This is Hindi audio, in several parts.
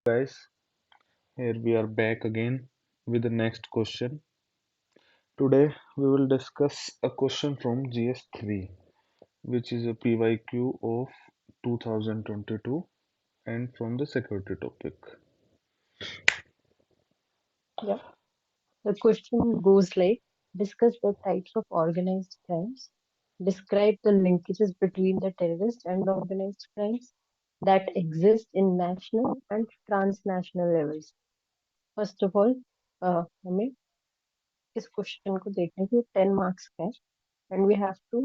guys, here we are back again with the next question. Today we will discuss a question from GS3, which is a PYQ of 2022 and from the security topic. Yeah. The question goes like, discuss the types of organized crimes, describe the linkages between the terrorist and organized crimes that exist in national and transnational levels. First of all, हमें इस क्वेश्चन को देखने के 10 मार्क्स का है एंड वी हैव टू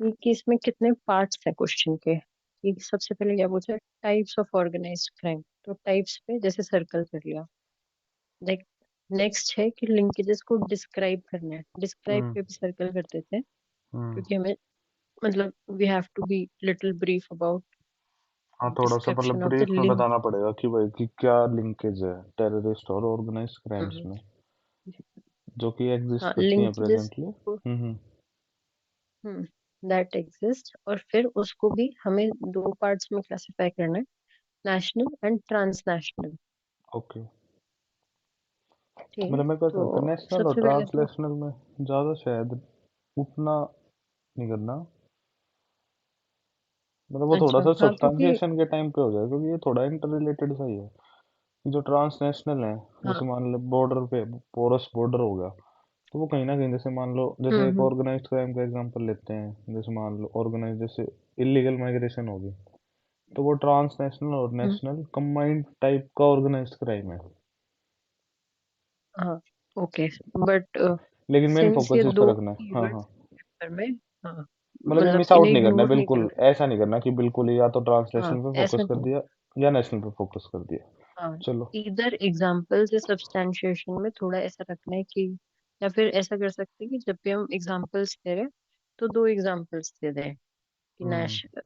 कि इसमें कितने पार्ट्स है क्वेश्चन के कि सबसे पहले क्या पूछा टाइप्स ऑफ ऑर्गेनाइज्ड क्राइम तो टाइप्स पे जैसे सर्कल कर लिया लाइक नेक्स्ट है कि लिंकेजेस को डिस्क्राइब करना है डिस्क्राइब हम्म पे भी सर्कल कर देते हैं हम्म क्योंकि हमें मतलब we have to be little brief about हाँ, थोड़ा सा मतलब डिस्क्रिप्शन ऑफ द ब्रीफ में लिंक बताना पड़ेगा कि भाई कि क्या लिंकेज है टेररिस्ट और ऑर्गेनाइज्ड क्राइम्स में जो कि एग्जिस्ट हाँ करती हैं लिंकेजेस प्रेजेंटली। दैट एग्जिस्ट और फिर उसको भी हमें दो पार्ट्स में क्लासिफाई करना है नेशनल एंड ट्रांसनेशनल ओके, ठीक है मतलब मैं कहता तो हूँ इंटरनेशनल और सबसे पहले तो ट्रांसलेशनल में ज़्यादा शायद उतना नहीं करना, मतलब वो थोड़ा अच्छा सा हाँ क्योंकि सब्सटेंशिएशन के टाइम पे हो जाए क्योंकि ये थोड़ा इंटर रिलेटेड सा ही है। जो ट्रांसनेशनल है, हाँ जैसे मान लो बॉर्डर पे पोरस बॉर्डर होगा, तो वो कहीं ना कहीं जैसे मान लो जैसे एक हम्म ऑर्गेनाइज्ड क्राइम का एग्जांपल लेते हैं, जैसे मान लो ऑर्गेनाइज जैसे इलीगल माइग्रेशन होगी, तो वो ट्रांसनेशनल और हम्म, नेशनल कंबाइंड टाइप का ऑर्गेनाइज्ड क्राइम है। हाँ ओके बट लेकिन मेन सिंस ये फोकस इस दो पर रखना है। हाँ हाँ, कीवर्ड्स पेपर में हाँ मतलब ये मतलब मिस आउट इन्हें नहीं करना, इग्नोर नहीं बिल्कुल करना ऐसा नहीं करना कि बिल्कुल ही या तो हाँ ट्रांसलेशनल पे ऐसा फोकस कर नहीं दिया या नेशनल पे फोकस कर दिया। हाँ चलो। इधर एग्जाम्पल से सब्सटेंशिएशन में थोड़ा ऐसा रखना है कि या फिर ऐसा कर सकते हैं कि जब भी हम एग्जाम्पल्स दे रहे हैं तो दो एग्जाम्पल्स दे दें कि hmm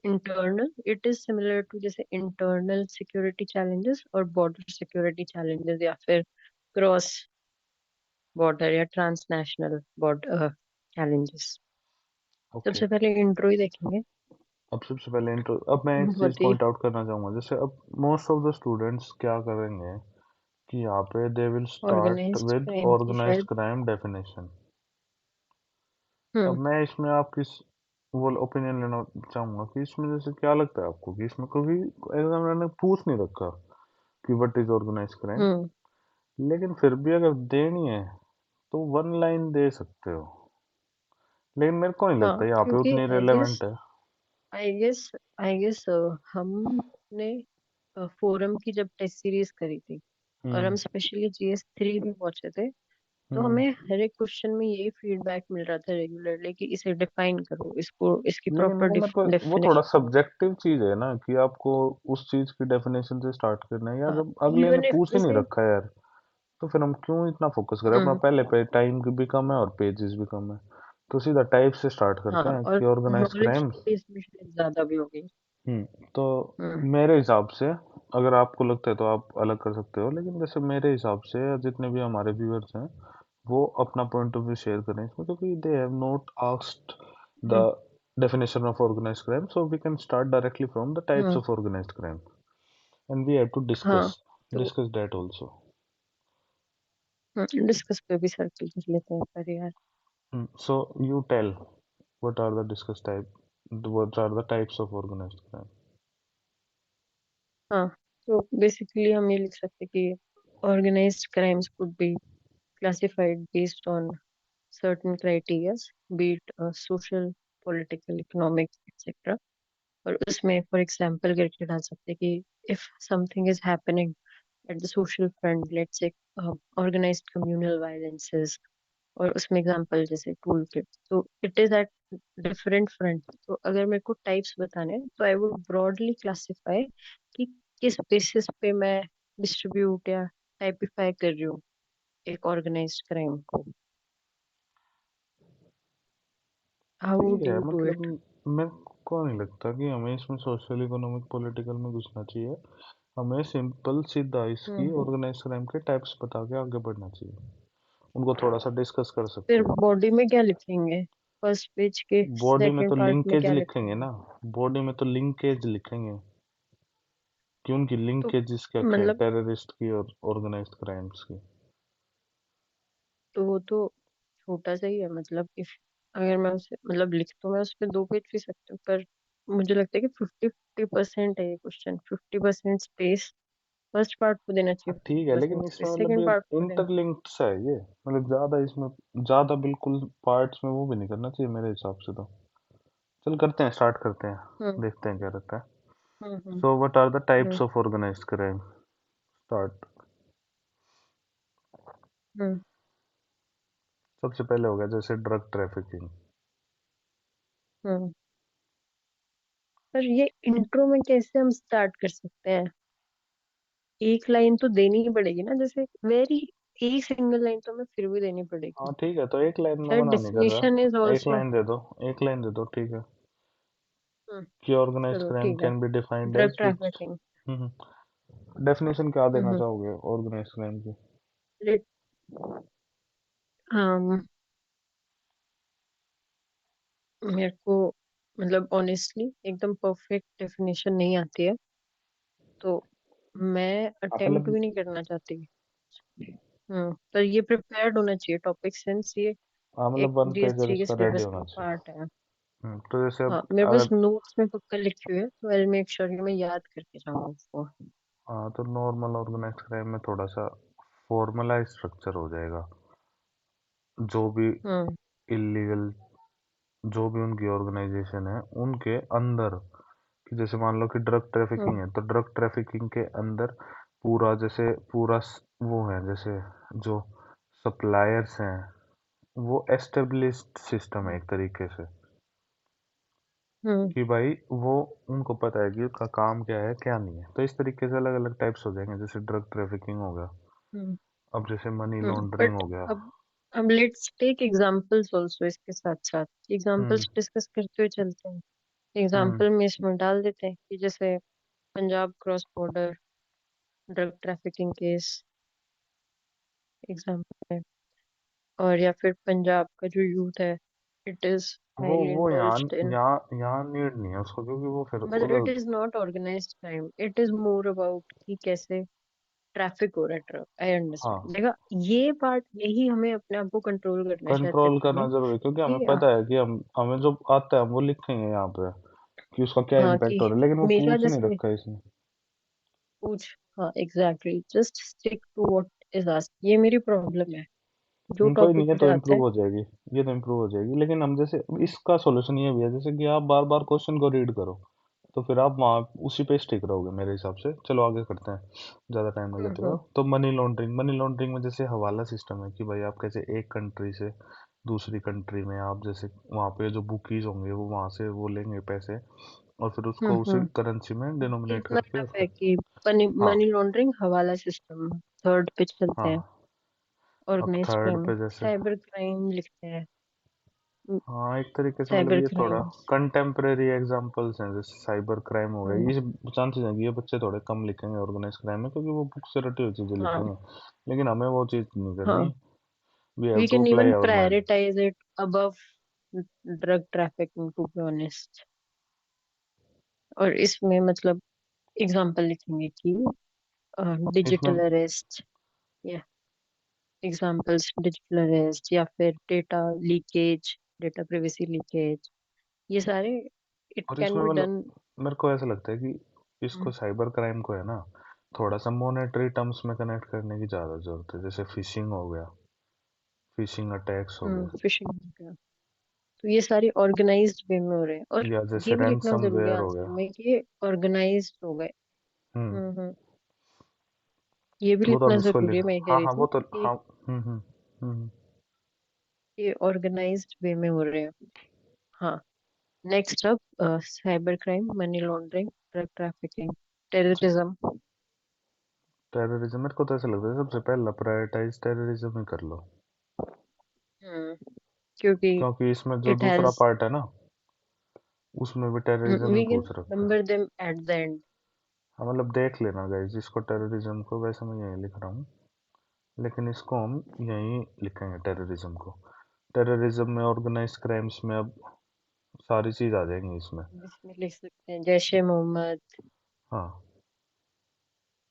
internal it is similar to जैसे इंटरनल सिक्योरिटी चैलेंजेस और बॉर्डर सिक्योरिटी चैलेंजेस या फिर क्रॉस बॉर्डर या ट्रांसनेशनल बॉर्डर चैलेंजेस ओके, सबसे पहले इंट्रो ही देखेंगे अब सबसे पहले इंट्रो, अब मैं एक चीज़ बहुत ही पॉइंट आउट करना चाहूँगा, जैसे अब मोस्ट ऑफ द स्टूडेंट्स क्या करेंगे कि यहाँ पे they will start organized with crime की ऑर्गेनाइज्ड शायद क्राइम डेफिनेशन। अब हम्म मैं इसमें आपकी वो ओपिनियन लेना चाहूँगा कि इसमें जैसे क्या लगता है आपको कि इसमें कभी एग्जामिनर ने पूछ नहीं रखा कि व्हाट इज ऑर्गेनाइज्ड क्राइम, हम्म लेकिन फिर भी अगर देनी है तो वन लाइन दे सकते हो, लेकिन मेरे को नहीं लगता हाँ यहाँ पे क्योंकि उतनी रेलेवेंट है। आई गेस आई गेस हमने फोरम की जब टेस्ट सीरीज करी थी और हम्म हम स्पेशली GS3 में पहुंचे थे तो हम्म हमें हर एक क्वेश्चन में यही फीडबैक मिल रहा था रेगुलरली कि इसे डिफाइन करो इसको इसकी लेकिन प्रॉपर वो मेरे को वो थोड़ा डेफिनेशन दो सब्जेक्टिव चीज है ना कि आपको उस चीज की डेफिनेशन से स्टार्ट करना है, या हाँ जब अगले ने इवन इफ पूछ ही नहीं जैसे रखा यार, तो फिर हम क्यों इतना फोकस करें अपना, हम्म पहले पे टाइम भी कम है और पेजेस भी कम है, तो सीधा टाइप से स्टार्ट हाँ करते हैं और कि ऑर्गेनाइज नॉलेज क्राइम्स। की बेस में शायद ज्यादा भी होगी तो हम्म मेरे हिसाब से, अगर आपको लगता है तो आप अलग कर सकते हो, लेकिन जैसे मेरे हिसाब से जितने भी हमारे व्यूअर्स हैं वो अपना पॉइंट ऑफ व्यू शेयर करें इसमें, क्योंकि they have not asked the hmm definition of organized crime, so we can start directly from the types hmm, of organized crime, and we have to discuss हाँ तो discuss that also. डिस्कस पे भी सर्कल कर लेते हैं पर यार So you tell what are the discuss type, what are the types of organized crime. हाँ तो बेसिकली हम ये लिख सकते हैं कि organized crimes could be classified based on certain criteria, be it social, political, economic, etc. और उसमें फॉर एग्जाम्पल करके डाल सकते हैं कि if something is happening at the social front, let's say organized communal violences, और उसमें एग्जाम्पल जैसे टूल किट तो it is at different front तो अगर मेरे को टाइप्स बताने हैं तो आई वुड ब्रॉडली क्लासिफाई कि किस बेसिस पे मैं डिस्ट्रीब्यूट या टाइपिफाई कर रही हूँ एक ऑर्गेनाइज्ड क्राइम को हाउ ठीक वुड है, यू डू मतलब इट मेरे को नहीं लगता कि हमें इसमें सोशल इकोनॉमिक पॉलिटिकल में घुसना चाहिए, हमें सिंपल सीधा इसकी हम्म ऑर्गेनाइज क्राइम के टाइप्स बता के आगे बढ़ना चाहिए, उनको थोड़ा सा डिस्कस कर फिर सकते हैं। बॉडी में क्या लिखेंगे फर्स्ट पेज के बॉडी में सेकंड तो पार्ट में लिंकेज क्या लिखेंगे लिखेंगे ना, बॉडी में तो लिंकेज लिखेंगे। कि उनकी तो लिंकेजेस क्या क्या है मतलब टेररिस्ट की और ऑर्गेनाइज्ड क्राइम्स की। तो वो तो छोटा सा ही है, मतलब इफ अगर मैं उसे मतलब लिख तो मैं उस पर 2 पेज भी सकती हूँ, पर मुझे लगता है कि 50-50% है ये क्वेश्चन। 50% स्पेस फर्स्ट पार्ट को देना हाँ चाहिए, ठीक फिफ्टी है, लेकिन परसेंट इसमें स्पेस मतलब सेकेंड ये पार्ट को देना। इंटरलिंक्ड सा है ये, मतलब ज्यादा इसमें, ज्यादा बिल्कुल पार्ट्स में वो भी नहीं करना चाहिए मेरे हिसाब से तो। चल करते हैं, स्टार्ट करते हैं, हम्म देखते हैं क्या रहता है। Hmm hmm so what are the hmm types of organized crime? Start. Hmm. सबसे पहले हो गया जैसे ड्रग ट्रैफिकिंग। हम्म। पर ये इंट्रो में कैसे हम स्टार्ट कर सकते हैं? एक लाइन तो देनी ही पड़ेगी ना, जैसे वेरी एक सिंगल लाइन तो हमें फिर भी देनी पड़ेगी। हाँ ठीक है, तो एक लाइन में शायद मना नहीं कर डेफिनेशन इज रहा, एक ऑल्सो। लाइन दे दो, एक लाइन दे दो, ठीक है। हम्म। कि ऑर्गेनाइज्ड चलो क्राइम ठीक है। Can be defined drug as which. Trafficking. Definition क्या देना हम्म। चाहोगे ऑर्गेनाइज्ड क्राइम की? लेट um, मेरे को मतलब ऑनेस्टली एकदम परफेक्ट डेफिनेशन नहीं आती है, तो मैं हाँ अटेम्प्ट मतलब, भी नहीं करना चाहती। पर ये प्रिपेयर्ड होना चाहिए टॉपिक, सिंस ये हाँ एक मतलब वन जीएस पेजर थ्री के इसका रेडी सिलेबस होना का चाहिए। पार्ट है। तो जैसे हाँ, अब मेरे पास अगर, नोट्स में पक्का लिखी हुई है, तो आई मेक श्योर कि मैं याद करके जाऊँ उसको। हाँ तो नॉर्मल ऑर्गेनाइज्ड क्राइम में थोड़ा सा फॉर्मलाइज स्ट्रक्चर हो जाएगा। जो भी हम्म इलीगल, जो भी उनकी ऑर्गेनाइजेशन है उनके अंदर, कि जैसे मान लो कि ड्रग ट्रैफिकिंग हम्म है, तो ड्रग ट्रैफिकिंग के अंदर पूरा जैसे पूरा वो है, जैसे जो सप्लायर्स हैं वो एस्टेब्लिश्ड सिस्टम है एक तरीके से, हम्म कि भाई वो, उनको पता है कि उसका काम क्या है क्या नहीं है। तो इस तरीके से अलग अलग टाइप्स हो जाएंगे, जैसे ड्रग ट्रैफिकिंग हो गया, हम्म अब जैसे मनी लॉन्ड्रिंग बट हो गया। अब लेट्स टेक एग्जांपल्स आल्सो, इसके साथ साथ हम्म एग्जांपल्स डिस्कस करते हुए चलते हैं। हम्म एग्जांपल में इसमें डाल देते हैं कि जैसे Punjab cross border drug trafficking case example है, और या फिर पंजाब का जो यूथ है, इट इज हाईली वो यहाँ इंडल्ज्ड इन, यहाँ यहाँ नीड नहीं है उसको, क्योंकि वो फिर मतलब उधर। It is not organized crime, it is more about कि कैसे ट्रैफिक हो रहा है ट्रक। आई हाँ, अंडरस्टैंड, देखा ये पार्ट, यही हमें अपने आप को कंट्रोल करना है शायद कंट्रोल लिखने करना में जरूरी है, क्योंकि हमें कि पता है कि हम, हमें जो आता है हम वो लिखेंगे यहाँ पे कि उसका क्या हाँ इम्पैक्ट कि हो रहा है, लेकिन वो मेरा पूछ नहीं जैसे रखा है इसने। पूछ, हाँ exactly, just stick to what is asked, ये मेरी प्रॉब्लम है। जो कोई नहीं, टॉपिक ये मुझे तो आता इम्प्रूव है। हो जाएगी, ये तो इम्प्रूव हो जाएगी, लेकिन हम जैसे इसका सॉल्यूशन ये भी है जैसे कि आप बार बार क्वेश्चन को रीड करो, तो फिर आप वहाँ उसी पे स्टिक रहोगे मेरे हिसाब से। चलो आगे करते हैं, ज़्यादा टाइम नहीं लेते हुए। हम्म तो मनी लॉन्ड्रिंग, मनी लॉन्ड्रिंग में जैसे हवाला सिस्टम है, कि भाई आप कैसे एक कंट्री से दूसरी कंट्री में, आप जैसे वहाँ पे जो बुकीज होंगे वो वहाँ से वो लेंगे पैसे, और फिर उसको उसी हम्म। करेंसी में डिनोमिनेट इतना करके, और टफ है फिर, कि हाँ मनी लॉन्ड्रिंग हवाला सिस्टम थर्ड पे चलते हैं। हाँ। अब ऑर्गेनाइज्ड थर्ड क्राइम पे जैसे, साइबर क्राइम लिखते हैं। हाँ एक तरीके से मतलब साइबर ये थोड़ा क्राइम्स। कंटेम्प्रेरी एग्जांपल्स हैं, जैसे साइबर क्राइम हो गया, हम्म। ये चांसेस हैं कि ये बच्चे थोड़े कम लिखेंगे ऑर्गेनाइज क्राइम में, क्योंकि वो बुक से रटी हुई चीजें हाँ लिखेंगे। लेकिन हमें वो चीज नहीं हाँ, करनी, we have we to can apply even our mind. Prioritize it above drug trafficking, to be honest. और इसमें मतलब एग्जांपल लिखेंगे कि इसमें डिजिटल अरेस्ट, या एग्जांपल्स डिजिटल अरेस्ट, या फिर data leakage, data privacy leakage, ये सारे इट और कैन इसमें बी मतलब डन। मेरे को ऐसा लगता है कि इसको साइबर क्राइम को है ना, थोड़ा सा मॉनेटरी टर्म्स में कनेक्ट करने की ज्यादा जरूरत है, जैसे फिशिंग हो गया, फिशिंग अटैक्स हो गए, फिशिंग, तो ये सारे ऑर्गेनाइज्ड वे में हो रहे हैं, और या जैसे ये भी लिखना जरूरी है रैंसमवेयर हो आंसर गया। में कि ये ऑर्गेनाइज्ड हो गए। हम्म। हम्म। ये भी वो तो लिखना हम इसको जरूरी लिख, है, मैं कह हाँ रही हाँ थी वो तो, कि हाँ। हम्म। ये ऑर्गेनाइज्ड वे में हो रहे हैं। हाँ, next up cyber crime, money laundering, drug trafficking, terrorism. Terrorism, मेरे को तो ऐसा लगता है सबसे पहला प्रायोरिटाइज टेररिज्म ही कर लो, हम्म क्योंकि क्योंकि इसमें जो इट दूसरा हैज, पार्ट है ना, उसमें भी टेररिज्म ही वी कैन पूछ रखा है। Number them at the end. हाँ मतलब देख लेना गाइस, इसको टेररिज्म को, वैसे मैं यहीं लिख रहा हूँ, लेकिन इसको हम यहीं लिखेंगे टेररिज्म को। टेररिज्म में, ऑर्गेनाइज क्राइम्स में अब सारी चीज आ जाएंगी इसमें। इसमें लिख सकते हैं जैश ए मोहम्मद, हाँ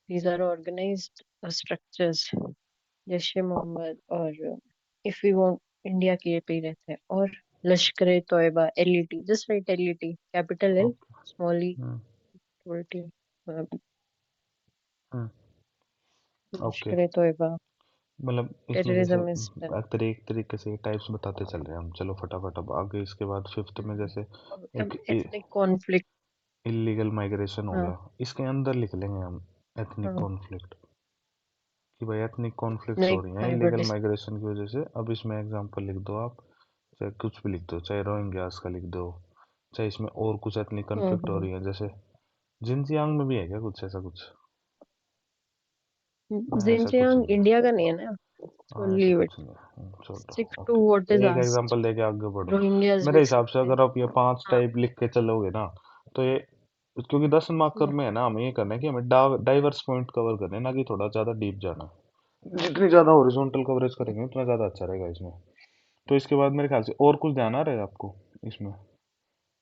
these are organized structures, Jaish ए मोहम्मद और if we want इंडिया के पे ही रहते हैं और Lashkar e Taiba LET just right LET capital L okay. Small E hmm. T hmm. Okay. Lashkar e Taiba मतलब इसमें जैसे टेररिज्म इज एक तरीके से टाइप्स बताते चल रहे हैं हम। चलो फटाफट अब आगे इसके बाद फिफ्थ में जैसे अब एक एथनिक कॉन्फ्लिक्ट इलीगल माइग्रेशन हो हाँ गया, इसके अंदर लिख लेंगे हम एथनिक हाँ कॉन्फ्लिक्ट, कि भाई एथनिक कॉन्फ्लिक्ट्स नहीं हो रही हैं हाँ इलीगल बट माइग्रेशन की वजह से। अब इसमें एग्जांपल लिख दो आप, चाहे कुछ भी लिख दो, चाहे रोहिंग्यास का लिख दो, चाहे इसमें और कुछ एथनिक कॉन्फ्लिक्ट हो रही है जैसे जिनजियांग में भी है क्या कुछ ऐसा कुछ, या ऐसा कुछ जिनजियांग नहीं है? इंडिया का नहीं है ना so हाँ, ऐसा leave it कुछ नहीं है। छोड़ो। stick to ओके, what तो is एक asked एग्जांपल देके आगे बढ़ो। रोहिंग्यास मेरे भी हिसाब से सकते हैं अगर आप ये 5 हाँ टाइप लिख के चलोगे ना, तो ये, क्योंकि 10 मार्कर हम्म, में है ना, हमें ये करना है कि हमें डाइवर्स पॉइंट कवर करने हैं, ना कि थोड़ा ज्यादा डीप जाना। जितनी ज्यादा हॉरिजॉन्टल कवरेज करेंगे उतना ज्यादा अच्छा रहेगा इसमें। तो इसके बाद मेरे ख्याल से और कुछ ध्यान आ रहा है आपको इसमें,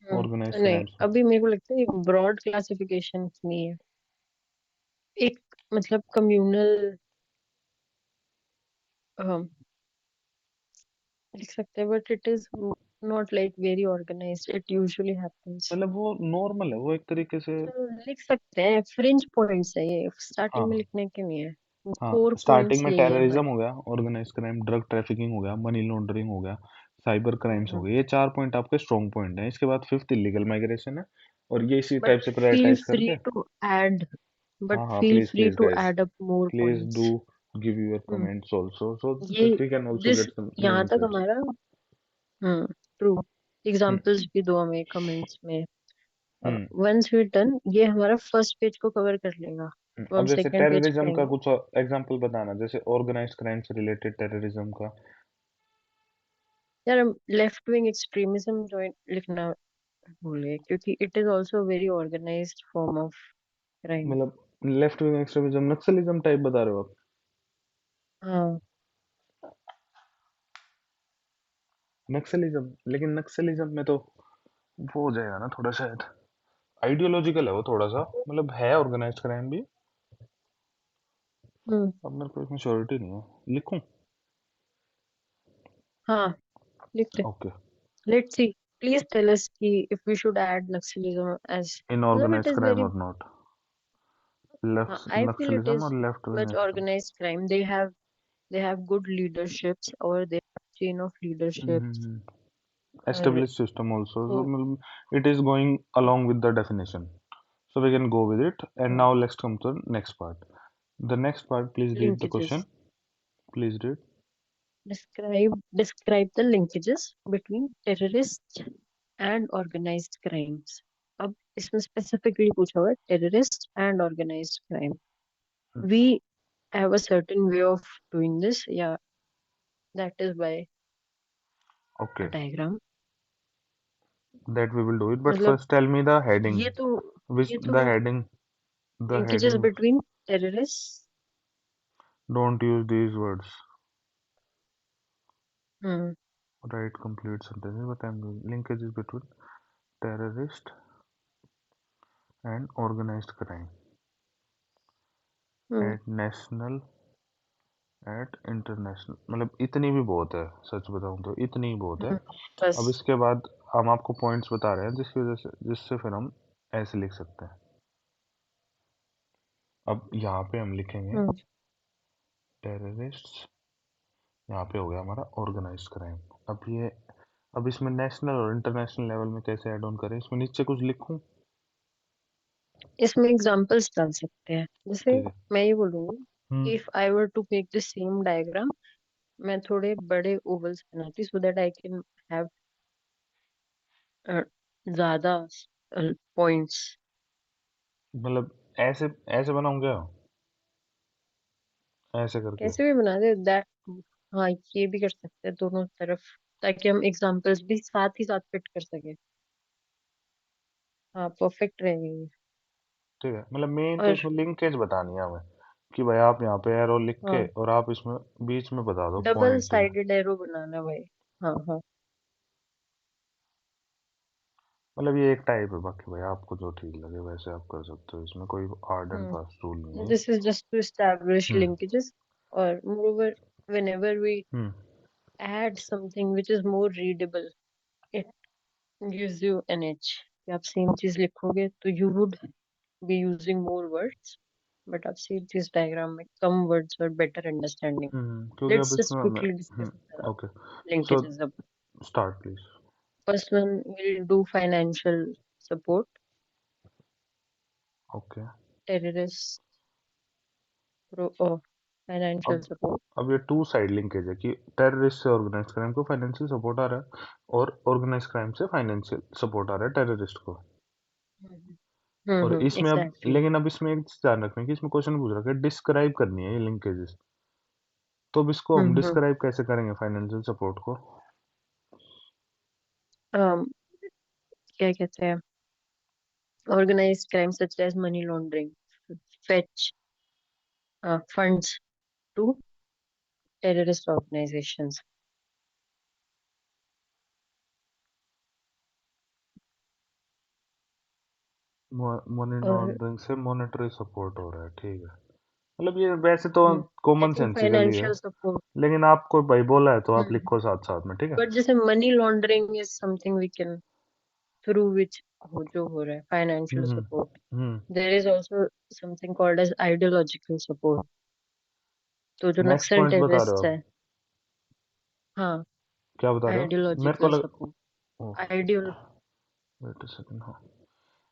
ऑर्गेनाइज नहीं क्राइम्स में? अभी मेरे को लगता है ब्रॉड क्लासिफिकेशन नहीं है एक मतलब कम्युनल लिख सकते हैं but it is not like very organized it usually happens मतलब वो नॉर्मल है, वो एक तरीके से। तो लिख सकते हैं फ्रिंज पॉइंट्स है ये स्टार्टिंग में हाँ। लिखने के नहीं है हाँ, कोर स्टार्टिंग पॉइंट्स में यही है टेररिज्म हमारे हो गया, ऑर्गेनाइज क्राइम, ड्रग ट्रैफिकिंग हो गया, मनी लॉन्ड्रिंग हो गया, साइबर क्राइम्स हो हम्म गए, ये 4 पॉइंट आपके स्ट्रॉन्ग पॉइंट हैं। इसके बाद फिफ्थ इलीगल माइग्रेशन है, और ये इसी बट टाइप से फील प्रायोरिटाइज फ्री करके। टू ऐड बट हाँ हाँ, feel please free please to guys, add up more please do points give your comments also, so ये that we can also this get some new यहाँ तक इनसाइट्स। हमारा ट्रू हम्म। एग्जांपल्स भी दो हमें कमेंट्स में हम्म। वंस वी डन ये हमारा फर्स्ट पेज को कवर कर लेगा तो हम अब जैसे सेकंड पेज टेररिज्म का पढ़ेंगे कुछ एग्जांपल बताना, जैसे ऑर्गेनाइज्ड क्राइम से रिलेटेड टेररिज्म का। यार हम लेफ्ट विंग एक्सट्रीमिज्म जॉइन लिखना भूल गए क्योंकि it is also very organized form of crime मतलब left wing extremism, Naxalism type बता रहे हो आप? हाँ नक्सलिज्म, लेकिन नक्सलिज्म में तो वो हो जाएगा ना थोड़ा, शायद आइडियोलॉजिकल है वो थोड़ा सा, मतलब है ऑर्गेनाइज्ड क्राइम भी। हम्म अब मेरे को इसमें श्योरिटी नहीं है, लिखूं? हाँ लिखते okay. Let's see please tell us कि if we should add Naxalism as in मतलब it organized is crime very or not, left I feel it Naxalism is or left wing much extreme. organized crime. They have good leaderships or they have chain of leaderships. और Established system also, so तो it is going along with the definition, so we can go with it. And now let's come to the next part. The next part, please read the question. linkages Please read. describe the linkages between terrorists and organized crimes. अब इसमें specifically पूछा हुआ है terrorist and organized crime. We have a certain way of doing this. Yeah, that is by a Okay, diagram. that we will do it, but मतलब first tell me the heading. ये तो Which ये the तो heading? The linkages heading. between terrorists. Don't use these words. Hmm. Write complete sentences, but I'm doing linkages between terrorist and organized crime Hmm. at national, at international, मतलब इतनी भी बहुत है, सच बताऊं तो इतनी ही बहुत है। हम्म, अब बस इसके बाद हम आपको पॉइंट्स बता रहे हैं जिसकी वजह से, जिससे फिर हम ऐसे लिख सकते हैं। अब यहाँ पे हम लिखेंगे हम्म, टेररिस्ट, यहाँ पे हो गया हमारा ऑर्गेनाइज्ड क्राइम। अब ये, अब इसमें नेशनल और इंटरनेशनल लेवल में कैसे ऐड ऑन करें, इसमें नीचे कुछ लिखूं? इसमें एग्जांपल्स डाल सकते हैं जैसे ठीक है। मैं ये बोलूंगी हम्म। If I were to make the same diagram मैं थोड़े बड़े ओवल्स बनाती so that I can have ज्यादा पॉइंट्स मतलब ऐसे ऐसे बनाऊं क्या, ऐसे करके? कैसे भी बना दे दैट हाँ ये भी कर सकते हैं दोनों तरफ ताकि हम एग्जांपल्स भी साथ ही साथ फिट कर सके हाँ परफेक्ट रहेंगे ये। ठीक है, मतलब मेन तो और इसमें लिंकेज बतानी है हमें, कि भाई आप यहाँ पे एरो लिख के हाँ और आप इसमें बीच में बता दो डबल पॉइंट। साइडेड एरो बनाना भाई हाँ हाँ मतलब ये एक टाइप है, बाकी भाई आपको जो ठीक लगे वैसे आप कर सकते हो, इसमें कोई हार्ड एंड फास्ट रूल नहीं है। This is just to establish hmm. linkages, or moreover, whenever we hmm. add something which is more readable, it gives you an edge. कि आप सेम चीज लिखोगे तो you would be using more words, but आप सेम चीज डायग्राम में कम words और better understanding. क्योंकि अब Let's just इसमें मैं quickly discuss the okay, so linkages. Of start please. first one, we'll do financial support, okay. terrorist financial अब support. अब ये टू साइड लिंकेज है कि टेररिस्ट से ऑर्गेनाइज क्राइम को फाइनेंशियल सपोर्ट आ रहा है, और ऑर्गेनाइज क्राइम से फाइनेंशियल सपोर्ट आ रहा है टेररिस्ट को। और इसमें अब, Exactly. लेकिन अब इसमें एक चीज ध्यान रखना है कि इसमें क्वेश्चन पूछ रहा है कि डिस्क्राइब करनी है ये लिंकेजेस, तो अब इसको हम हम्म डिस्क्राइब कैसे करेंगे फाइनेंशियल सपोर्ट को? um, क्या कहते हैं, organized crime such as money laundering, fetch funds to terrorist organizations. Money और लॉन्ड्रिंग से मॉनेटरी सपोर्ट हो रहा है, ठीक है। मतलब ये वैसे तो आई कॉमन थिंक सेंसिकल ही है, फाइनेंशियल सपोर्ट. लेकिन आपको भाई बोला है तो आप लिखो साथ साथ में, ठीक है। बट जैसे money laundering is something we can through which हो जो हो रहा है financial hmm. Support. Hmm. There is also something called as ideological support. तो जो नेक्स्ट नक्सल पॉइंट बता रहे हो टेररिस्ट है, आप? हाँ, क्या बता रहे हो मेरे को आइडियोलॉजिकल लग support. Oh, ideal wait a second, हाँ।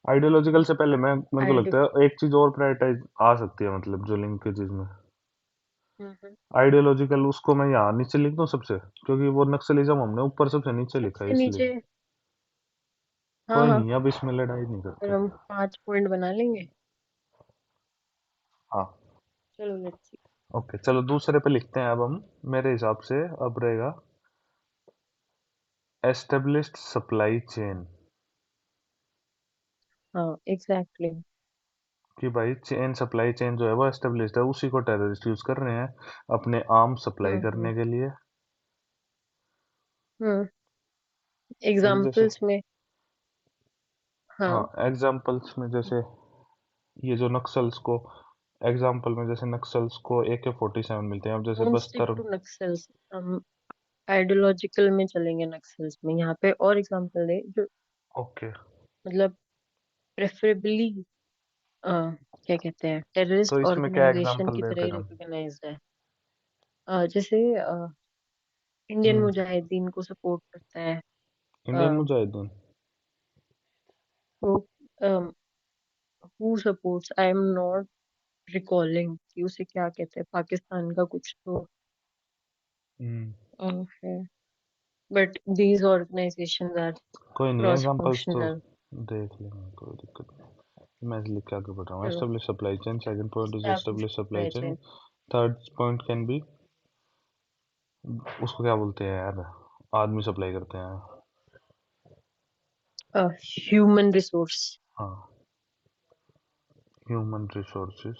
आइडियोलॉजिकल से पहले मैं, मेरे को आइडियो लगता है एक चीज और प्रायोरिटाइज आ सकती है, मतलब जो लिंक की चीज में हम्म. आइडियोलॉजिकल, उसको मैं यहाँ नीचे लिख दूं सबसे, क्योंकि वो नक्सलिज्म हमने ऊपर सबसे नीचे लिखा है सबसे इसलिए। नीचे. हाँ कोई हाँ, नहीं, अब इसमें लड़ाई नहीं फिर करते। हम 5 पॉइंट बना लेंगे. हाँ। चलो लेट्स सी. ओके, चलो दूसरे पे लिखते हैं अब हम। मेरे हिसाब से अब रहेगा एस्टेब्लिश्ड सप्लाई चेन, हाँ एग्जैक्टली. कि भाई चेन, सप्लाई चेन जो है वो एस्टेब्लिश्ड है, उसी को टेररिस्ट यूज कर रहे हैं अपने आर्म सप्लाई हम्म. करने के लिए। हम्म. एक जैसे, एग्जाम्पल्स में. हाँ, हाँ. एग्जाम्पल्स में जैसे ये जो नक्सल्स को, एग्जाम्पल में जैसे नक्सल्स को AK-47 मिलते हैं, अब जैसे don't stick Bastar. To Naxals. हम आइडियोलॉजिकल में चलेंगे. नक्सल्स में यहाँ पे और एग्जांपल दे जो ओके, मतलब प्रेफरेबली क्या कहते हैं तो टेररिस्ट इसमें क्या ऑर्गेनाइजेशन एग्जाम्पल की दें तरह ही फिर हम? रिकॉग्नाइज्ड है. जैसे इंडियन हम्म। मुजाहिदीन को सपोर्ट करता है. इंडियन मुजाहिदीन। तो who supports, I am not recalling कि उसे क्या कहते हैं, पाकिस्तान का कुछ तो हम्म। है. बट दीज ऑर्गेनाइजेशंस आर कोई नहीं, क्रॉस एग्जाम्पल्स तो फंक्शनल. देख लेंगे, कोई दिक्कत नहीं। मैं लिख के आगे बढ़ रहा हूँ। चलो. Establish supply chain, second point is establish establish supply supply chain. Chain. Third point can be, उसको क्या बोलते हैं यार, आदमी सप्लाई करते हैं। Human resource. हाँ, ह्यूमन रिसोर्सेज।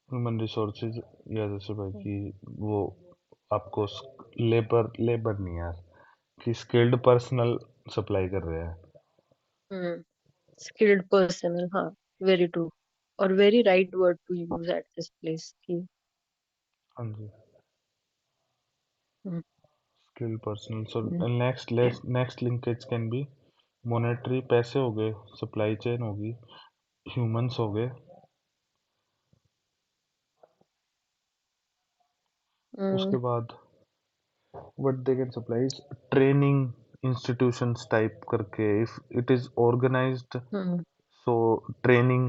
ह्यूमन रिसोर्सेज, या जैसे भाई कि वो आपको लेबर, लेबर नहीं यार, कि स्किल्ड पर्सनल सप्लाई कर रहे हैं। Skilled personnel. हाँ, वेरी ट्रू. और very right word to use at this place की. हाँ जी, hmm, skilled personnel. So hmm, next, next linkage can be monetary, पैसे हो गए, सप्लाई चेन होगी, ह्यूमंस हो गए। उसके हम्म, बाद what they can supply, training institutions type करके, if it is organized, hmm, so training.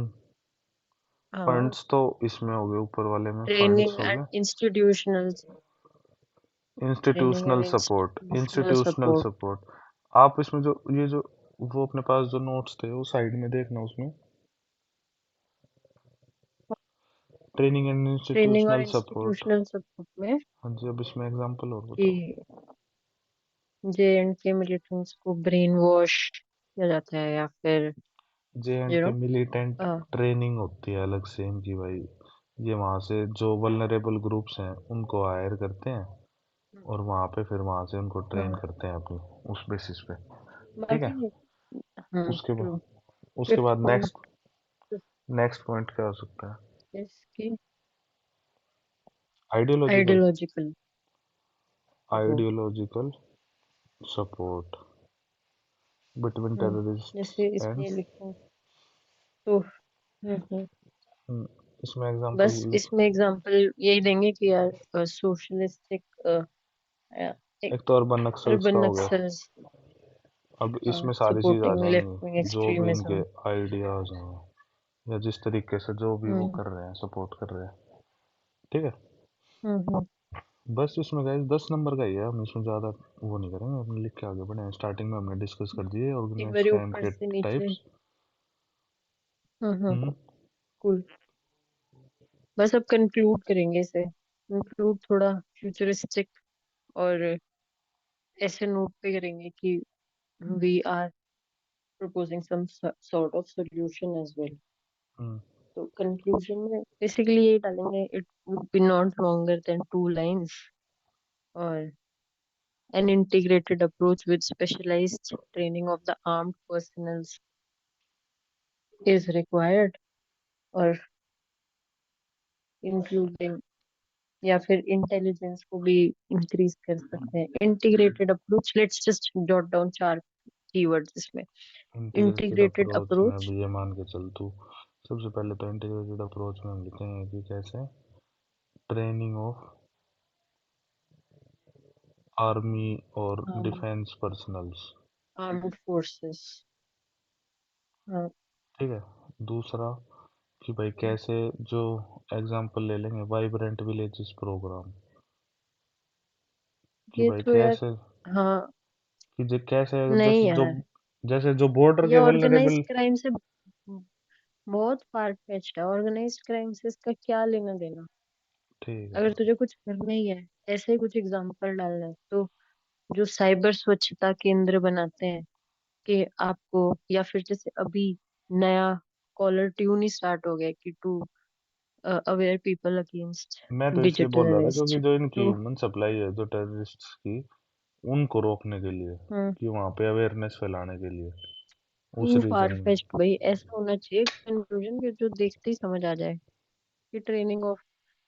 हाँ. फंड्स तो इसमें हो गए, ऊपर वाले में फंड्स ट्रेनिंग हो एंड गए। Institutional. Training institutional and support, institutional institutional support. Support. आप इसमें जो ये जो वो अपने पास जो नोट्स थे वो साइड में देखना उसमें, ट्रेनिंग एंड ट्रेनिंग और इंस्टीट्यूशनल सपोर्ट। इंस्टीट्यूशनल सपोर्ट में हाँ जी, अब इसमें एग्जांपल और बताओ। कि JNK मिलिटेंट्स को ब्रेन वॉश किया जाता है या फिर जे एंड यू के नो. मिलिटेंट हाँ. ट्रेनिंग होती है अलग से इनकी भाई, ये वहाँ से जो वल्नरेबल ग्रुप्स हैं उनको हायर करते हैं, और वहाँ पे फिर वहाँ से उनको ट्रेन करते हैं अपनी उस बेसिस पे, ठीक बाकी है। उसके ट्रू। बाद उसके फिफ्थ बाद पॉइंट नेक्स्ट पॉइंट क्या हो सकता है? इसकी ideological ideological support. Ideological support between जैसे टेररिस्ट एंड इसमें लिखो तो हम्म, इसमें एग्जांपल। बस इसमें एग्जांपल यही देंगे कि यार सोशलिस्टिक एक तो अर्बन नक्सल्स का अर्बन हो गया। नक्सल्स अब इसमें सारी चीज आ सपोर्टिंग लेफ्ट विंग जाएंगी जो भी इनके एक्सट्रीमिज्म। आइडियाज हैं, या जिस तरीके से जो भी वो हम्म कर रहे हैं, सपोर्ट कर रहे हैं। ठीक है। हम्म। बस इसमें गाइस 10 नंबर का ही है, हम इसमें ज़्यादा वो नहीं करेंगे, हम लिख के आगे बढ़े। स्टार्टिंग में हमने डिस्कस कर दिए एक ऑर्गेनाइज बार क्राइम ऊपर के से नीचे। टाइप्स। हम्म कूल। बस अब कंक्लूड करेंगे इसे, कंक्लूड थोड़ा फ्यूचरिस्टिक और ऐसे नोट पे करेंगे कि we are proposing some sort of solution as well. हम्म तो कंक्लूजन में बेसिकली यही डालेंगे, it would be not longer than 2 lines, और an integrated approach with specialized training of the armed personnel is required, और इंक्लूडिंग या फिर इंटेलिजेंस को भी इंक्रीज कर सकते हैं। Integrated approach, let's just jot down 4 keywords इसमें। इंटीग्रेटेड इंटीग्रेटेड अप्रोच में अप्रोच। अभी ये मान के चल तू, सबसे पहले तो इंटीग्रेटेड अप्रोच में हम लिखेंगे कि कैसे ट्रेनिंग ऑफ आर्मी और डिफेंस पर्सनल्स। Armed forces. ठीक है। दूसरा कि भाई कैसे, जो एग्जांपल ले लेंगे वाइब्रेंट विलेजेस प्रोग्राम, कि ये भाई तो यार, कैसे, हाँ, कि कैसे, नहीं जैसे जो यार, जैसे जो बॉर्डर ये के ऑर्गेनाइज्ड वल्नरेबल। क्राइम से बहुत फार फेच्ड है। ऑर्गेनाइज्ड क्राइम से इसका क्या लेना देना? ठीक अगर है। तुझे कुछ करना ही है, ऐसे ही कुछ एग्जांपल डालना है, तो जो साइबर स्वच्छता केंद्र बनाते हैं कि आपको, या फिर जैसे अभी नया कॉलर ट्यून ही स्टार्ट हो गया कि टू अवेयर पीपल अगेंस्ट मैं तो इसलिए डिजिटल बोल रहा था अरेस्ट। क्योंकि जो इनकी तो ह्यूमन सप्लाई है जो टेररिस्ट्स की, उनको रोकने के लिए, हम्म, कि वहाँ पे अवेयरनेस फैलाने के लिए, उस टू फार रीजन। फेच्ड भाई, ऐसा होना चाहिए कंक्लूजन कि जो देखते ही समझ आ जाए कि training of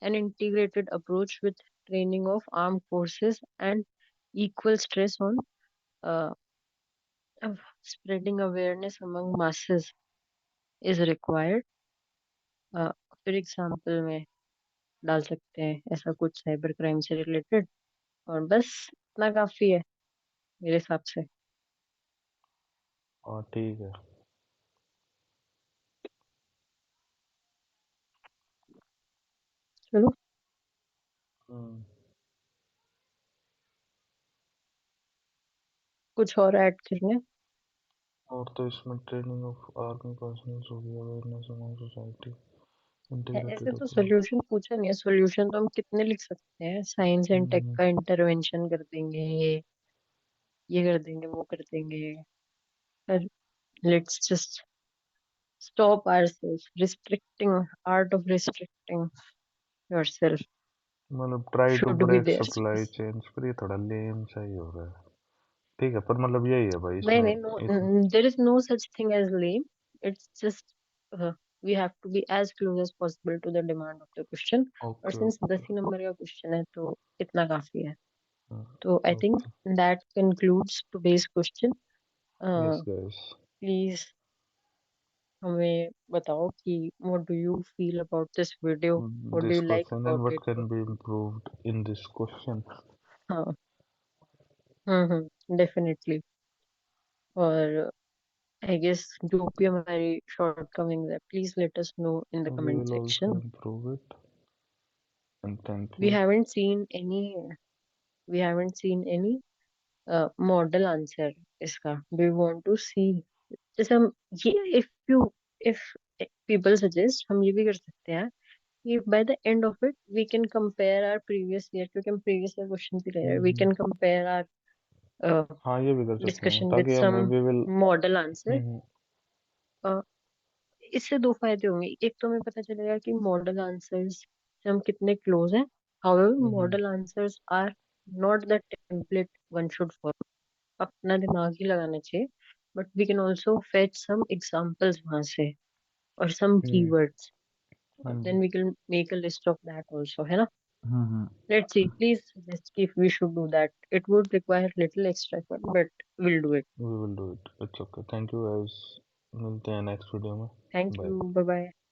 an integrated approach with training of armed forces and equal stress on uh, spreading awareness among masses is required। फिर एग्जाम्पल में डाल सकते हैं ऐसा कुछ साइबर क्राइम से रिलेटेड, और बस इतना काफी है मेरे हिसाब से। हाँ ठीक है। चलो, हम्म, कुछ और ऐड करने? और तो इसमें ट्रेनिंग ऑफ आर्मी पर्सनल्स हो गया, अवेयरनेस अमंग सोसाइटी, ऐसे इंटीग्रेटेड तो अप्रोच। सोल्यूशन पूछा नहीं है, सोल्यूशन तो हम कितने लिख सकते हैं, साइंस एंड टेक हम्म, का इंटरवेंशन कर देंगे, ये कर देंगे, वो कर देंगे, पर let's just stop ourselves restricting, art of restricting yourself मतलब try to should be break there। Supply chains, पर ये थोड़ा लेम सा ही हो रहा है। ठीक है, पर मतलब यही है भाई नहीं इसमें नहीं, no, इतना। there is no such thing as lame, it's just we have to be as close as possible to the demand of the question, और ओके since ओके। 10 ही नंबर का क्वेश्चन है तो इतना काफी है। तो I think okay. that concludes today's question। Yes uh, guys. please हमें बताओ कि what do you feel about this video, what do this you like question and about what it? Can be improved in this question. हाँ, डेफिनेटली। और आई गेस जो भी हमारी शॉर्टकमिंग्स है, please let us know in the we comment will also section. Improve it and thank we you. Haven't seen any we haven't seen any model answer इसका। वी वांट टू सी, जैसे हम ये, इफ पीपल सजेस्ट, हम ये भी कर सकते हैं कि by the end of it we can compare our previous year, क्योंकि हम प्रीवियस ईयर क्वेश्चन भी ले रहे हैं, we hmm, can compare our हाँ ये भी कर सकते हैं डिस्कशन विद ताकि हमें some we will. Model answer. Hmm इससे 2 फायदे होंगे, एक तो हमें पता चलेगा कि मॉडल आंसर्स से हम कितने क्लोज हैं। However hmm model answers are not the template one should follow. अपना दिमाग ही लगाना चाहिए। but we can also fetch some examples वहाँ से or some हम्म, keywords. हाँ जी। Then we can make a list of that also, है ना? हम्म। Let's see. Please, let's see if we should do that. It would require little extra effort, but we'll do it. We will do it, it's okay, thank you guys, मिलते हैं नेक्स्ट वीडियो में, Thank bye. you. Bye bye.